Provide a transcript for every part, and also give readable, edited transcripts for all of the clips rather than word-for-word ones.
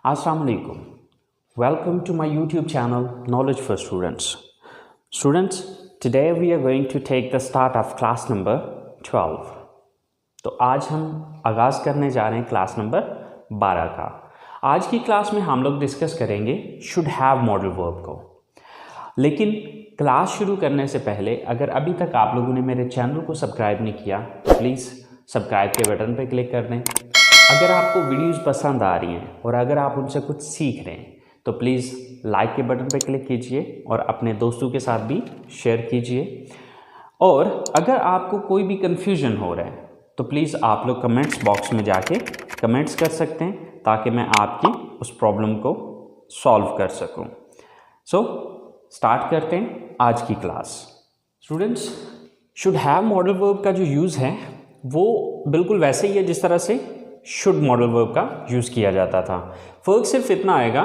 Assalamu alaikum. Welcome to my YouTube channel Knowledge for Students. Students, today we are going to take the start of class number 12. तो आज हम आगाज़ करने जा रहे हैं क्लास नंबर 12 का। आज की क्लास में हम लोग डिस्कस करेंगे शुड हैव मॉडल वर्ब को। लेकिन क्लास शुरू करने से पहले अगर अभी तक आप लोगों ने मेरे चैनल को सब्सक्राइब नहीं किया तो प्लीज़ सब्सक्राइब के बटन पर क्लिक कर दें। अगर आपको वीडियोस पसंद आ रही हैं और अगर आप उनसे कुछ सीख रहे हैं तो प्लीज़ लाइक के बटन पर क्लिक कीजिए और अपने दोस्तों के साथ भी शेयर कीजिए। और अगर आपको कोई भी कन्फ्यूजन हो रहा है तो प्लीज़ आप लोग कमेंट्स बॉक्स में जाके कमेंट्स कर सकते हैं ताकि मैं आपकी उस प्रॉब्लम को सॉल्व कर सकूं। सो स्टार्ट करते हैं आज की class. Students, should have modal verb का जो यूज़ है वो बिल्कुल वैसे ही है जिस तरह से शुड मॉडल वर्ब का यूज़ किया जाता था। फ़र्क सिर्फ इतना आएगा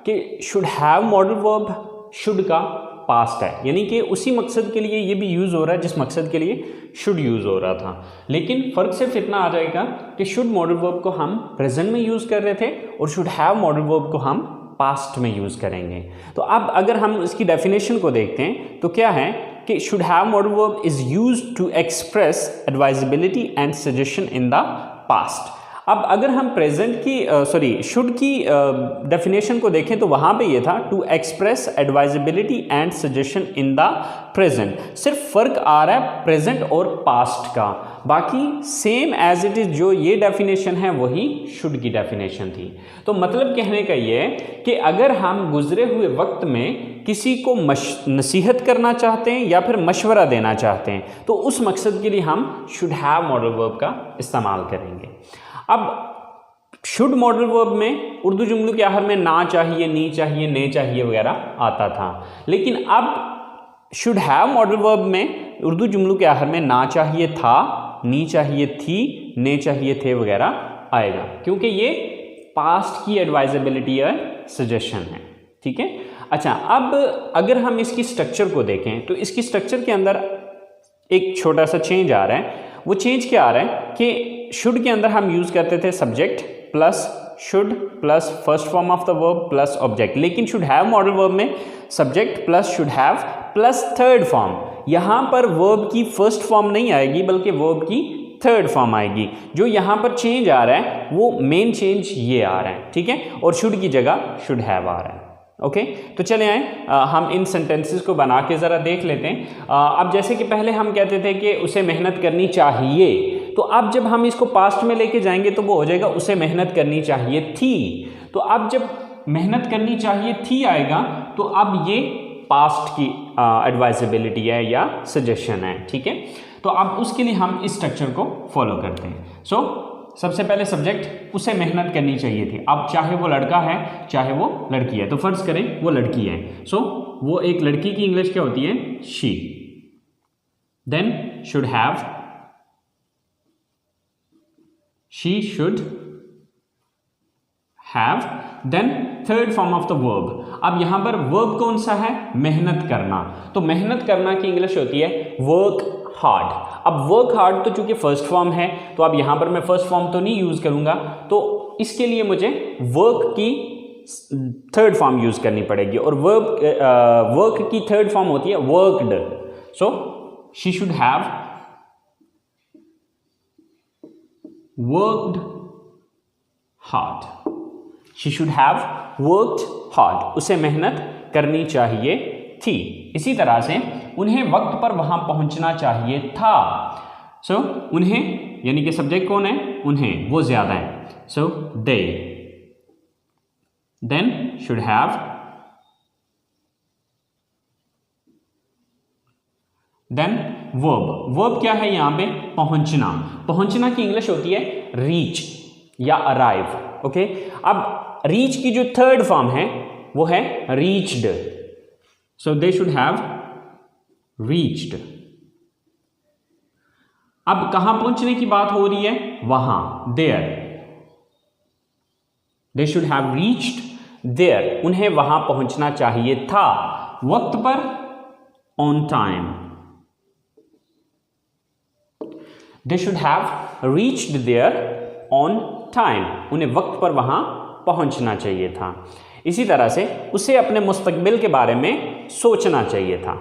कि should have modal verb should का पास्ट है, यानी कि उसी मकसद के लिए ये भी यूज़ हो रहा है जिस मकसद के लिए शुड यूज़ हो रहा था। लेकिन फ़र्क सिर्फ इतना आ जाएगा कि शुड मॉडल वर्ब को हम प्रेजेंट में यूज़ कर रहे थे और शुड हैव मॉडल वर्ब को हम पास्ट में यूज़ करेंगे। तो अब अगर हम इसकी डेफिनेशन को देखते हैं तो क्या है कि should have modal verb is used to express advisability and suggestion in the past. अब अगर हम प्रेजेंट की शुड की डेफिनेशन को देखें तो वहाँ पे ये था to express advisability and suggestion in the present. सिर्फ फ़र्क आ रहा है प्रेजेंट और पास्ट का, बाकी सेम एज इट इज़ जो ये डेफिनेशन है वही शुड की डेफिनेशन थी। तो मतलब कहने का ये है कि अगर हम गुजरे हुए वक्त में किसी को नसीहत करना चाहते हैं या फिर मशवरा देना चाहते हैं तो उस मकसद के लिए हम शुड हैव मॉडल वर्ब का इस्तेमाल करेंगे। अब शुड मॉडल वर्ब में उर्दू जुमलों के आखिर में ना चाहिए, नी चाहिए, ने चाहिए वगैरह आता था, लेकिन अब शुड हैव मॉडल वर्ब में उर्दू जुमलों के आखिर में ना चाहिए था, नी चाहिए थी, ने चाहिए थे वगैरह आएगा, क्योंकि ये पास्ट की एडवाइजेबिलिटी या सजेशन है। ठीक है। अच्छा, अब अगर हम इसकी स्ट्रक्चर को देखें तो इसकी स्ट्रक्चर के अंदर एक छोटा सा चेंज आ रहा है। वो चेंज क्या आ रहा है कि शुड के अंदर हम यूज़ करते थे subject plus should plus first form of the verb plus object, लेकिन शुड हैव मॉडल वर्ब में subject plus should have plus third form. यहाँ पर वर्ब की फर्स्ट फॉर्म नहीं आएगी बल्कि वर्ब की थर्ड फॉर्म आएगी। जो यहाँ पर चेंज आ रहा है वो मेन चेंज ये आ रहा है। ठीक है। और शुड की जगह शुड हैव आ रहा है। ओके, तो चले आए हम इन सेंटेंसेस को बना के ज़रा देख लेते हैं। अब जैसे कि पहले हम कहते थे कि उसे मेहनत करनी चाहिए, तो अब जब हम इसको पास्ट में लेके जाएंगे तो वो हो जाएगा उसे मेहनत करनी चाहिए थी। तो अब जब मेहनत करनी चाहिए थी आएगा तो अब ये पास्ट की एडवाइजेबिलिटी है या सजेशन है। ठीक है। तो अब उसके लिए हम इस स्ट्रक्चर को फॉलो करते हैं। सबसे पहले सब्जेक्ट उसे मेहनत करनी चाहिए थी। अब चाहे वो लड़का है चाहे वो लड़की है, तो फर्ज करें वो लड़की है, वो एक लड़की की इंग्लिश क्या होती है? She. Then should have, she should have, then third form of the verb. अब यहां पर वर्ब कौन सा है? मेहनत करना। तो मेहनत करना की इंग्लिश होती है वर्क हार्ड। अब वर्क हार्ड तो चूंकि फर्स्ट फॉर्म है तो अब यहां पर मैं फर्स्ट फॉर्म तो नहीं यूज करूंगा, तो इसके लिए मुझे वर्क की थर्ड फॉर्म यूज करनी पड़ेगी और वर्क की थर्ड फॉर्म होती है worked. She should have worked hard. She should have worked hard. उसे मेहनत करनी चाहिए थी। इसी तरह से उन्हें वक्त पर वहां पहुंचना चाहिए था। उन्हें यानी कि सब्जेक्ट कौन है? उन्हें, वो ज्यादा है। They. Then should have, then verb. Verb क्या है यहां पे? पहुंचना। पहुंचना की इंग्लिश होती है रीच या अराइव। ओके। अब रीच की जो थर्ड फॉर्म है वो है reached. they should have reached। अब कहां पहुंचने की बात हो रही है? वहां, there। they should have reached there। उन्हें वहां पहुंचना चाहिए था वक्त पर, on time। they should have reached there on time। उन्हें वक्त पर वहां पहुंचना चाहिए था। इसी तरह से उसे अपने मुस्तकबिल के बारे में सोचना चाहिए था।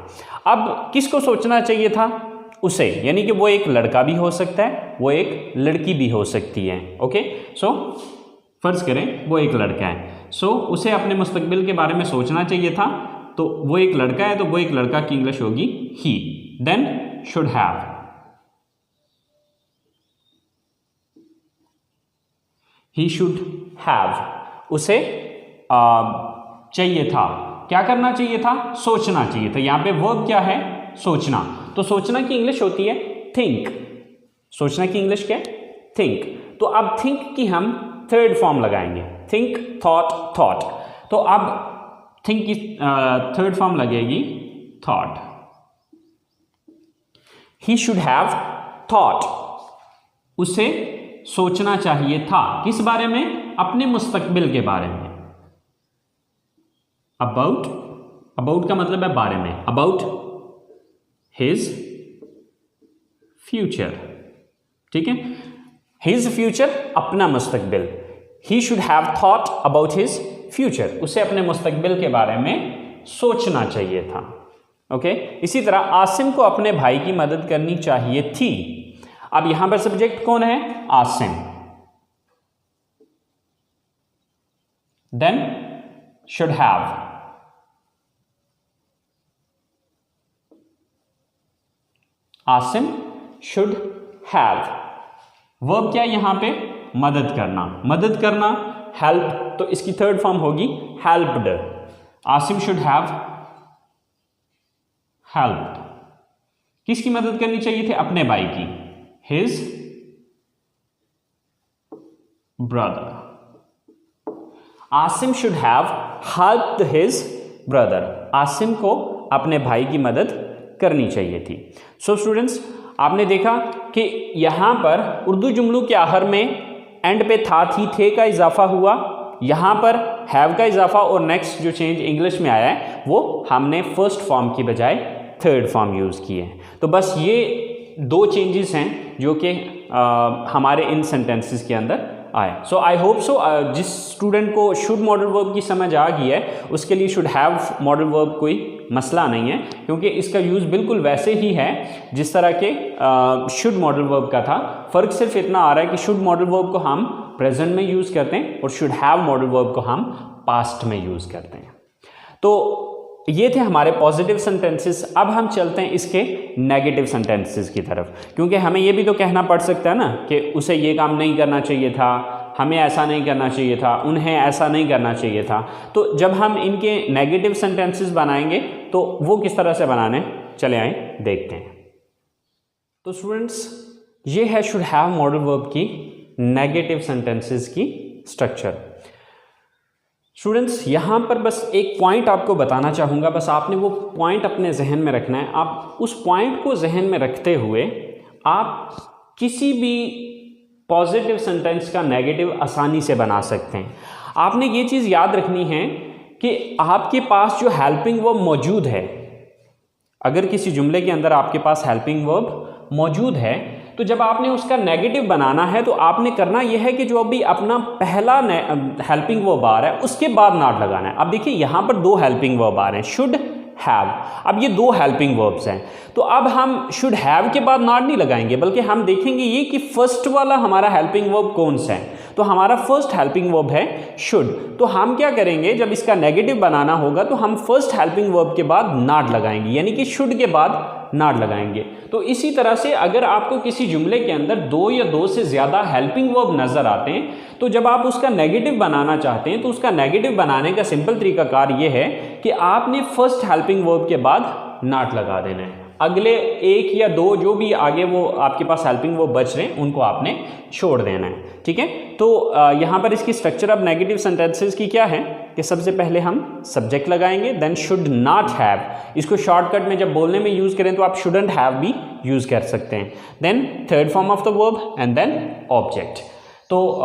अब किसको सोचना चाहिए था? उसे, यानी कि वो एक लड़का भी हो सकता है, वो एक लड़की भी हो सकती है। ओके, सो फर्ज करें वो एक लड़का है, सो उसे अपने मुस्तकबिल के बारे में सोचना चाहिए था। तो वो एक लड़का है, तो वो एक लड़का की इंग्लिश होगी he. Then should have, he should have, उसे चाहिए था, क्या करना चाहिए था? सोचना चाहिए था। यहां पे वर्ब क्या है? सोचना। तो सोचना की इंग्लिश होती है थिंक। सोचना की इंग्लिश क्या है? थिंक। तो अब थिंक की हम थर्ड फॉर्म लगाएंगे, थिंक, थॉट, थॉट। तो अब थिंक की थर्ड फॉर्म लगेगी thought. He should have thought, उसे सोचना चाहिए था। किस बारे में? अपने मुस्तकबिल के बारे में। अबाउट, अबाउट का मतलब है बारे में, अबाउट हिज फ्यूचर। ठीक है, हिज फ्यूचर, अपना मुस्तकबिल। He should have thought about his future, उसे अपने मुस्तकबिल के बारे में सोचना चाहिए था। ओके, इसी तरह आसिम को अपने भाई की मदद करनी चाहिए थी। अब यहां पर सब्जेक्ट कौन है? Asim. Then should have, Asim should have. Verb क्या है यहां पे? मदद करना। मदद करना, हेल्प, तो इसकी थर्ड फॉर्म होगी helped. Asim should have helped. किसकी मदद करनी चाहिए थी? अपने भाई की, his brother. Asim should have helped his brother, Asim को अपने भाई की मदद करनी चाहिए थी। सो स्टूडेंट्स, आपने देखा कि यहां पर उर्दू जुमलों के आखिर में एंड पे था, थी, थे का इजाफा हुआ, यहां पर हैव का इजाफा, और नेक्स्ट जो चेंज इंग्लिश में आया है वो हमने फर्स्ट फॉर्म की बजाय थर्ड फॉर्म यूज़ किए हैं। तो बस ये दो चेंजेस हैं जो कि हमारे इन सेंटेंसेस के अंदर आए। सो आई होप सो जिस स्टूडेंट को शुड मॉडल वर्ब की समझ आ गई है उसके लिए शुड हैव मॉडल वर्ब कोई मसला नहीं है, क्योंकि इसका यूज़ बिल्कुल वैसे ही है जिस तरह के शुड मॉडल वर्ब का था। फ़र्क सिर्फ इतना आ रहा है कि शुड मॉडल वर्ब को हम प्रेजेंट में यूज़ करते हैं और शुड हैव मॉडल वर्ब को हम पास्ट में यूज़ करते हैं। तो ये थे हमारे पॉजिटिव सेंटेंसेस। अब हम चलते हैं इसके नेगेटिव सेंटेंसेस की तरफ, क्योंकि हमें ये भी तो कहना पड़ सकता है ना कि उसे ये काम नहीं करना चाहिए था, हमें ऐसा नहीं करना चाहिए था, उन्हें ऐसा नहीं करना चाहिए था। तो जब हम इनके नेगेटिव सेंटेंसेस बनाएंगे तो वो किस तरह से बनाने, चले आए देखते हैं। तो स्टूडेंट्स, ये है शुड हैव मॉडल वर्ब की नेगेटिव सेंटेंसेस की स्ट्रक्चर। स्टूडेंट्स, यहाँ पर बस एक पॉइंट आपको बताना चाहूँगा, बस आपने वो पॉइंट अपने जहन में रखना है। आप उस पॉइंट को जहन में रखते हुए आप किसी भी पॉजिटिव सेंटेंस का नेगेटिव आसानी से बना सकते हैं। आपने ये चीज़ याद रखनी है कि आपके पास जो हेल्पिंग वर्ब मौजूद है, अगर किसी जुमले के अंदर आपके पास हेल्पिंग वर्ब मौजूद है, तो जब आपने उसका नेगेटिव बनाना है तो आपने करना यह है कि जो अभी अपना पहला हेल्पिंग वर्ब आ रहा है उसके बाद नॉट लगाना है। अब देखिए यहाँ पर दो हेल्पिंग वर्ब आ रहे हैं, शुड हैव। अब ये दो हेल्पिंग वर्ब्स हैं, तो अब हम शुड हैव के बाद नॉट नहीं लगाएंगे, बल्कि हम देखेंगे ये कि फर्स्ट वाला हमारा हेल्पिंग वर्ब कौन सा है। तो हमारा फर्स्ट हेल्पिंग वर्ब है शुड। तो हम क्या करेंगे, जब इसका नेगेटिव बनाना होगा तो हम फर्स्ट हेल्पिंग वर्ब के बाद नॉट लगाएंगे, यानी कि शुड के बाद नॉट लगाएंगे। तो इसी तरह से अगर आपको किसी जुमले के अंदर दो या दो से ज़्यादा हेल्पिंग वर्ब नज़र आते हैं, तो जब आप उसका नेगेटिव बनाना चाहते हैं तो उसका नेगेटिव बनाने का सिंपल तरीकाकार ये है कि आपने फर्स्ट हेल्पिंग वर्ब के बाद नॉट लगा देना है। अगले एक या दो जो भी आगे वो आपके पास हेल्पिंग वर्ब बच रहे हैं उनको आपने छोड़ देना है। ठीक है, तो यहाँ पर इसकी स्ट्रक्चर अब नेगेटिव सेंटेंसेस की क्या है कि सबसे पहले हम सब्जेक्ट लगाएंगे, देन शुड नॉट हैव। इसको शॉर्टकट में जब बोलने में यूज़ करें तो आप शुडंट हैव भी यूज़ कर सकते हैं। Then third form of the verb and then object. तो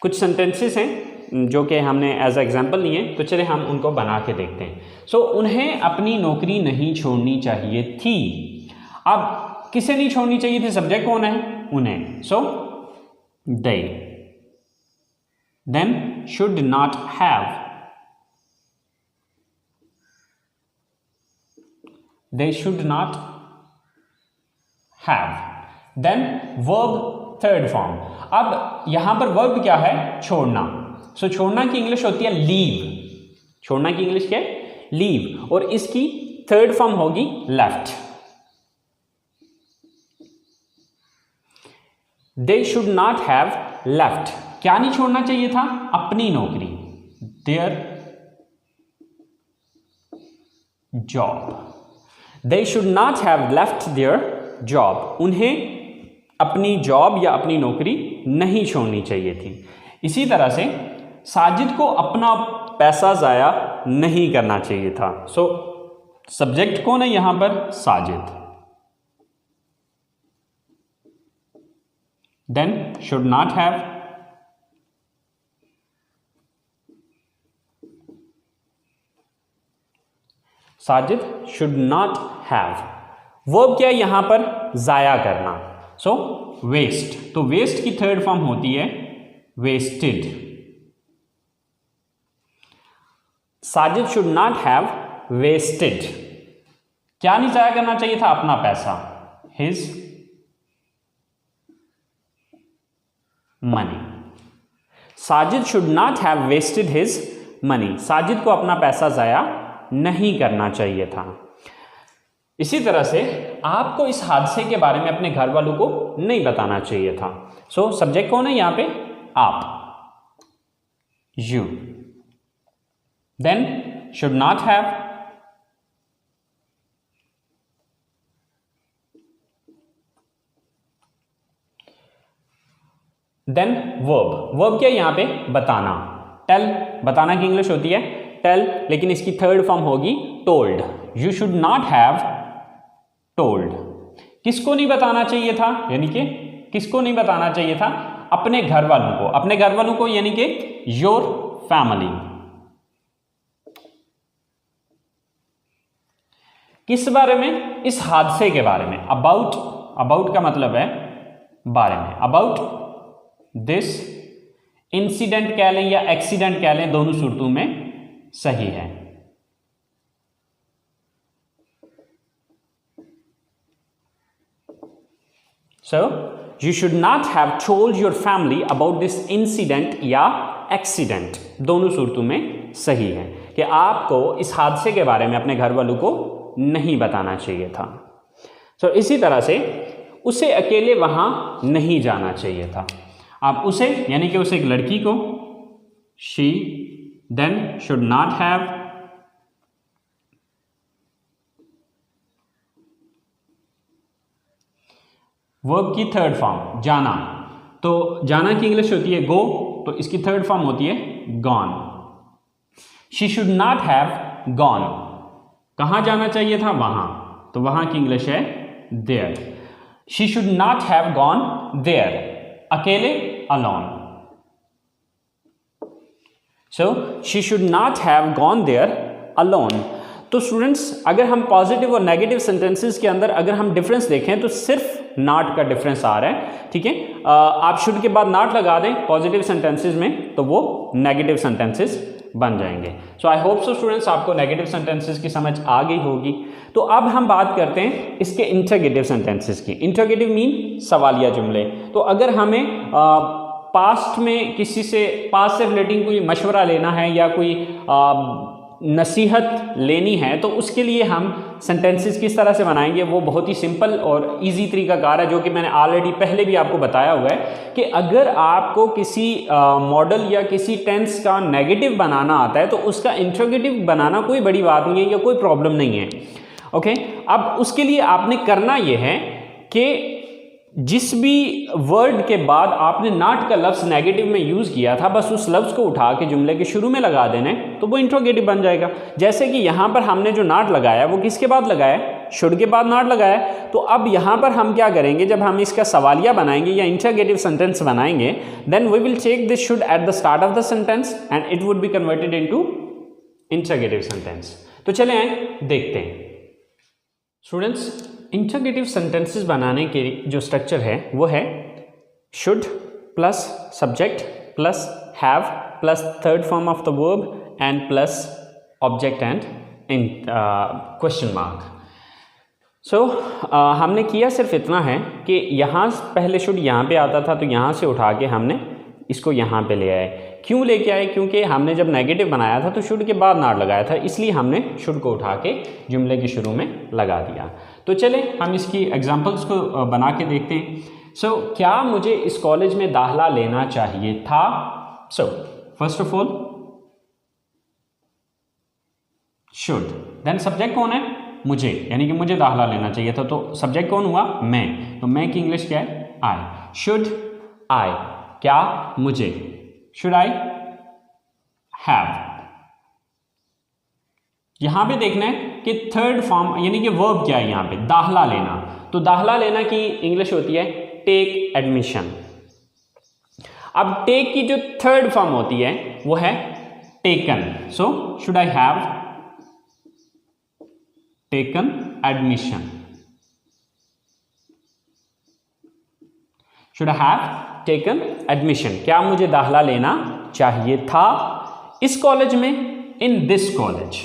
कुछ सेंटेंसेस हैं जो कि हमने एज एग्जाम्पल लिए, तो चले हम उनको बना के देखते हैं। सो उन्हें अपनी नौकरी नहीं छोड़नी चाहिए थी। अब किसे नहीं छोड़नी चाहिए थी? सब्जेक्ट कौन है? उन्हें। सो दे। then should not have, they should not have, then verb third form. अब यहां पर वर्ब क्या है? छोड़ना। सो छोड़ना की इंग्लिश होती है लीव, छोड़ना की इंग्लिश क्या है? लीव, और इसकी थर्ड फॉर्म होगी left. They should not have left, क्या नहीं छोड़ना चाहिए था? अपनी नौकरी, their job. They should not have left their job, उन्हें अपनी जॉब या अपनी नौकरी नहीं छोड़नी चाहिए थी। इसी तरह से साजिद को अपना पैसा जाया नहीं करना चाहिए था। सो सब्जेक्ट कौन है यहां पर? Sajid. Then should not have, Sajid should not have. Verb क्या है यहां पर? जाया करना। सो वेस्ट, तो वेस्ट की थर्ड फॉर्म होती है wasted. Sajid should not have wasted, क्या नहीं जाया करना चाहिए था? अपना पैसा, his money. Sajid should not have wasted his money, Sajid को अपना पैसा जाया नहीं करना चाहिए था। इसी तरह से आपको इस हादसे के बारे में अपने घर वालों को नहीं बताना चाहिए था। सो सब्जेक्ट कौन है यहां पे? आप, you. Then should not have, then verb. Verb क्या है यहां पे? बताना। टेल, बताना की इंग्लिश होती है टेल, लेकिन इसकी थर्ड फॉर्म होगी told. You should not have told, किसको नहीं बताना चाहिए था? यानी कि किसको नहीं बताना चाहिए था? अपने घर वालों को, अपने घर वालों को यानी कि योर फैमिली। किस बारे में? इस हादसे के बारे में। अबाउट, अबाउट का मतलब है बारे में। अबाउट दिस इंसिडेंट कह लें या एक्सीडेंट कह लें, दोनों सूरतों में सही है। So, you should not have told your family about this incident या accident, दोनों सूरतों में सही है कि आपको इस हादसे के बारे में अपने घर वालों को नहीं बताना चाहिए था। So, इसी तरह से उसे अकेले वहां नहीं जाना चाहिए था। आप उसे यानी कि उसे एक लड़की को, she then should not have, verb की थर्ड फॉर्म जाना, तो जाना की इंग्लिश होती है गो, तो इसकी थर्ड फॉर्म होती है gone. She should not have gone, कहां जाना चाहिए था? वहां, तो वहां की इंग्लिश है there. She should not have gone there, अकेले alone. So she should not have gone there alone. तो स्टूडेंट्स, अगर हम पॉजिटिव और नेगेटिव सेंटेंसेस के अंदर अगर हम डिफरेंस देखें तो सिर्फ नॉट का डिफरेंस आ रहा है, ठीक है। आप शुड के बाद नॉट लगा दें पॉजिटिव सेंटेंसेस में तो वो नेगेटिव सेंटेंसेस बन जाएंगे। सो आई होप सो स्टूडेंट्स आपको नेगेटिव सेंटेंसेस की समझ आ गई होगी। तो अब हम बात करते हैं इसके इंटरोगेटिव सेंटेंसेस की। इंटरोगेटिव मीन सवालिया जुमले। तो अगर हमें पास्ट में किसी से, पास्ट से रिलेटिंग कोई मशवरा लेना है या कोई नसीहत लेनी है तो उसके लिए हम सेंटेंसेस किस तरह से बनाएंगे, वो बहुत ही सिंपल और इजी तरीकाकार है, जो कि मैंने ऑलरेडी पहले भी आपको बताया हुआ है कि अगर आपको किसी मॉडल या किसी टेंस का नेगेटिव बनाना आता है तो उसका इंटरोगेटिव बनाना कोई बड़ी बात नहीं है या कोई प्रॉब्लम नहीं है। ओके, अब उसके लिए आपने करना यह है कि जिस भी वर्ड के बाद आपने नॉट का लफ्ज़ नेगेटिव में यूज़ किया था, बस उस लफ्ज़ को उठा के जुमले के शुरू में लगा देने तो वो इंट्रोगेटिव बन जाएगा। जैसे कि यहाँ पर हमने जो नॉट लगाया वो किसके बाद लगाया? शुड के बाद नॉट लगाया। तो अब यहाँ पर हम क्या करेंगे, जब हम इसका सवालिया बनाएंगे या इंट्रोगेटिव सेंटेंस बनाएंगे, then we will take this should at the start of the sentence and it would be converted into interrogative sentence. तो चले आए देखते हैं स्टूडेंट्स। इंटरोगेटिव सेंटेंसेस बनाने के जो स्ट्रक्चर है वो है should plus subject plus have plus third form of the verb and plus object and in question mark. So हमने किया सिर्फ इतना है कि यहाँ पहले शुड यहाँ पे आता था, तो यहाँ से उठा के हमने इसको यहाँ पे ले आए। क्यों लेके आए? क्योंकि हमने जब नेगेटिव बनाया था तो शुड के बाद नॉट लगाया था, इसलिए हमने शुड को उठा के जुमले के शुरू में लगा दिया। तो चले हम इसकी एग्जांपल्स को बना के देखते हैं। सो क्या मुझे इस कॉलेज में दाखिला लेना चाहिए था? So first of all should, then subject कौन है? मुझे, यानी कि मुझे दाखिला लेना चाहिए था, तो सब्जेक्ट कौन हुआ? मैं। तो मैं की इंग्लिश क्या है? आई। शुड आई, क्या मुझे, शुड आई हैव। यहां पे देखना है कि थर्ड फॉर्म यानी कि वर्ब क्या है यहां पे? दाखिला लेना। तो दाखिला लेना की इंग्लिश होती है टेक एडमिशन। अब टेक की जो थर्ड फॉर्म होती है वो है taken. So should I have taken admission, should I have taken admission, क्या मुझे दाखिला लेना चाहिए था इस कॉलेज में, in this college.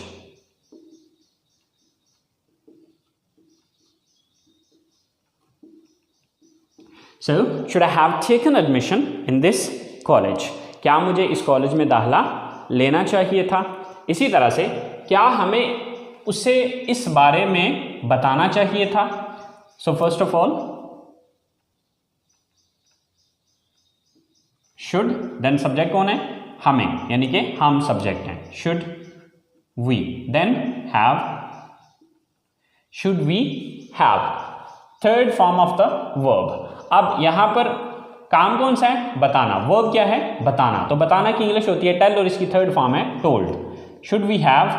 So should I have taken admission in this college, क्या मुझे इस कॉलेज में दाखिला लेना चाहिए था। इसी तरह से क्या हमें उसे इस बारे में बताना चाहिए था? So first of all should, then subject कौन है? हमें, यानी कि हम सब्जेक्ट हैं। Should we, then have, should we have, third form of the verb. अब यहां पर काम कौन सा है? बताना। वर्ब क्या है? बताना। तो बताना की इंग्लिश होती है टेल और इसकी थर्ड फॉर्म है told. Should we have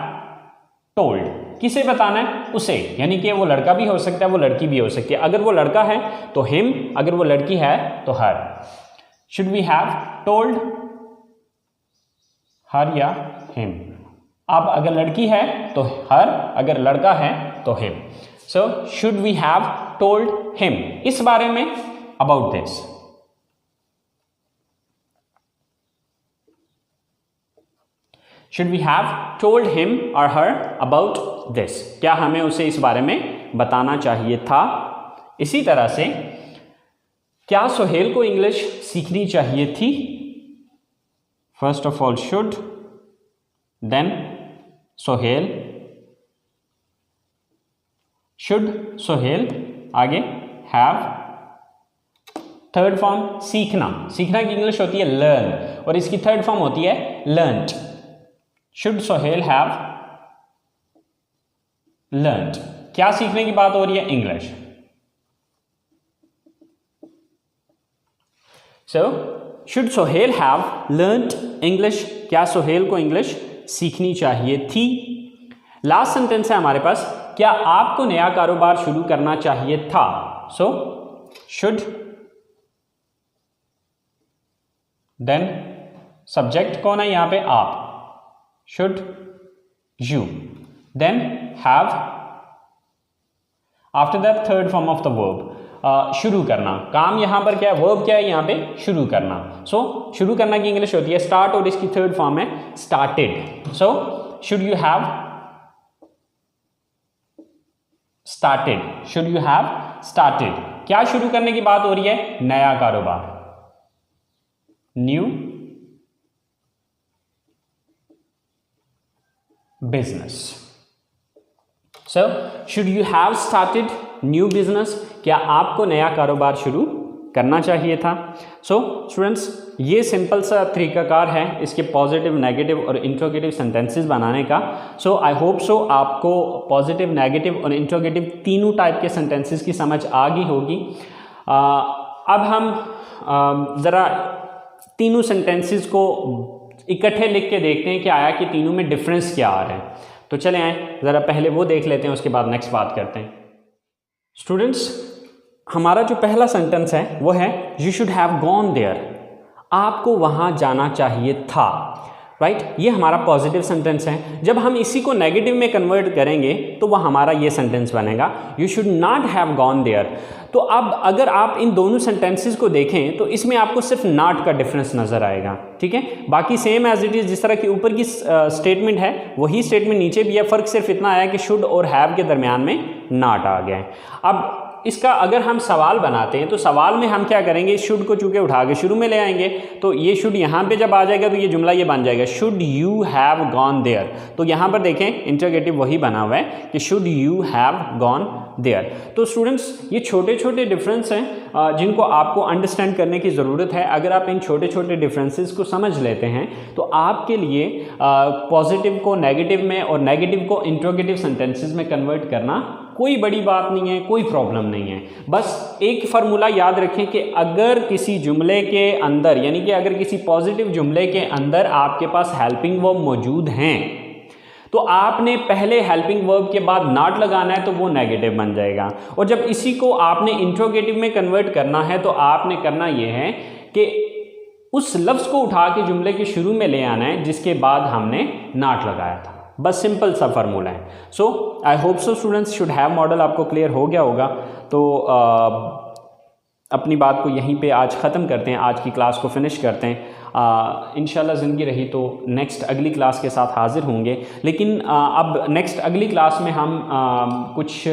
told, किसे बताना है? उसे, यानी कि वो लड़का भी हो सकता है, वो लड़की भी हो सकती है। अगर वो लड़का है तो हिम, अगर वो लड़की है तो her. Should we have told her या हिम। अब अगर लड़की है तो हर, अगर लड़का है तो him. So should we have told him, इस बारे में, about this. Should we have told him or her about this? क्या हमें उसे इस बारे में बताना चाहिए था। इसी तरह से क्या सोहेल को इंग्लिश सीखनी चाहिए थी? First of all should, then Sohail, should Sohail, आगे हैव, थर्ड फॉर्म सीखना। सीखना की इंग्लिश होती है लर्न और इसकी थर्ड फॉर्म होती है learned. Should Sohail have learned, क्या सीखने की बात हो रही है? English. So should Sohail have learned English, क्या सोहेल को इंग्लिश सीखनी चाहिए थी। लास्ट सेंटेंस है हमारे पास, क्या आपको नया कारोबार शुरू करना चाहिए था। सो शुड, देन सब्जेक्ट कौन है यहां पे? आप। Should you, then have, after that third form of the verb शुरू करना। काम यहां पर क्या है? वर्ब क्या है यहां पे? शुरू करना। सो शुरू करना की इंग्लिश होती है स्टार्ट और इसकी थर्ड फॉर्म है started. So should you have started, should you have started, क्या शुरू करने की बात हो रही है? नया कारोबार, new business. So should you have started new business, क्या आपको नया कारोबार शुरू करना चाहिए था। सो स्टूडेंट्स, ये सिंपल सा तरीकाकार है इसके पॉजिटिव, नेगेटिव और इंट्रोगेटिव सेंटेंसेस बनाने का। सो आई होप सो आपको पॉजिटिव, नेगेटिव और इंट्रोगेटिव तीनों टाइप के सेंटेंसेस की समझ आ गई होगी। अब हम ज़रा तीनों सेंटेंसेस को इकट्ठे लिख के देखते हैं कि आया कि तीनों में डिफरेंस क्या आ रहे हैं। तो चले आए ज़रा पहले वो देख लेते हैं, उसके बाद नेक्स्ट बात करते हैं। स्टूडेंट्स, हमारा जो पहला सेंटेंस है वो है you should have gone there, आपको वहाँ जाना चाहिए था। राइट, ये हमारा पॉजिटिव सेंटेंस है। जब हम इसी को नेगेटिव में कन्वर्ट करेंगे तो वह हमारा ये सेंटेंस बनेगा, you should not have gone there. तो अब अगर आप इन दोनों सेंटेंसेस को देखें तो इसमें आपको सिर्फ नॉट का डिफरेंस नज़र आएगा, ठीक है। बाकी सेम एज इट इज़, जिस तरह की ऊपर की स्टेटमेंट है वही स्टेटमेंट नीचे भी है, फ़र्क सिर्फ इतना आया कि शुड और हैव के दरमियान में नॉट आ गया है। अब इसका अगर हम सवाल बनाते हैं तो सवाल में हम क्या करेंगे, इस शुड को चूँकि उठा के शुरू में ले आएंगे, तो ये शुड यहाँ पे जब आ जाएगा तो ये जुमला ये बन जाएगा, should you have gone there. तो यहाँ पर देखें इंटरोगेटिव वही बना हुआ है कि should you have gone there. तो स्टूडेंट्स, ये छोटे छोटे डिफरेंस हैं जिनको आपको अंडरस्टैंड करने की ज़रूरत है। अगर आप इन छोटे छोटे डिफरेंसेस को समझ लेते हैं तो आपके लिए पॉजिटिव को नेगेटिव में और नेगेटिव को इंटरोगेटिव सेंटेंसेस में कन्वर्ट करना कोई बड़ी बात नहीं है, कोई प्रॉब्लम नहीं है। बस एक फार्मूला याद रखें कि अगर किसी जुमले के अंदर, यानी कि अगर किसी पॉजिटिव जुमले के अंदर आपके पास हेल्पिंग वर्ब मौजूद हैं तो आपने पहले हेल्पिंग वर्ब के बाद नॉट लगाना है, तो वो नेगेटिव बन जाएगा। और जब इसी को आपने इंट्रोगेटिव में कन्वर्ट करना है तो आपने करना ये है कि उस लफ्ज़ को उठा के जुमले के शुरू में ले आना है जिसके बाद हमने नॉट लगाया था। बस सिंपल सा फार्मूला है। So I hope so students, should have model आपको क्लियर हो गया होगा। तो अपनी बात को यहीं पे आज ख़त्म करते हैं, आज की क्लास को फिनिश करते हैं। इंशाल्लाह ज़िंदगी रही तो नेक्स्ट अगली क्लास के साथ हाज़िर होंगे। लेकिन अब नेक्स्ट अगली क्लास में हम कुछ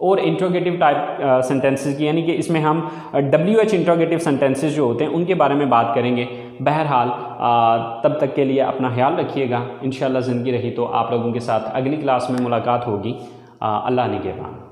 और इंट्रोगेटिव टाइप सेंटेंसेस की, यानी कि इसमें हम WH इंट्रोगेटिव सेंटेंसेस जो होते हैं उनके बारे में बात करेंगे। बहरहाल तब तक के लिए अपना ख्याल रखिएगा। इंशाल्लाह ज़िंदगी रही तो आप लोगों के साथ अगली क्लास में मुलाकात होगी। अल्लाह निगहबान।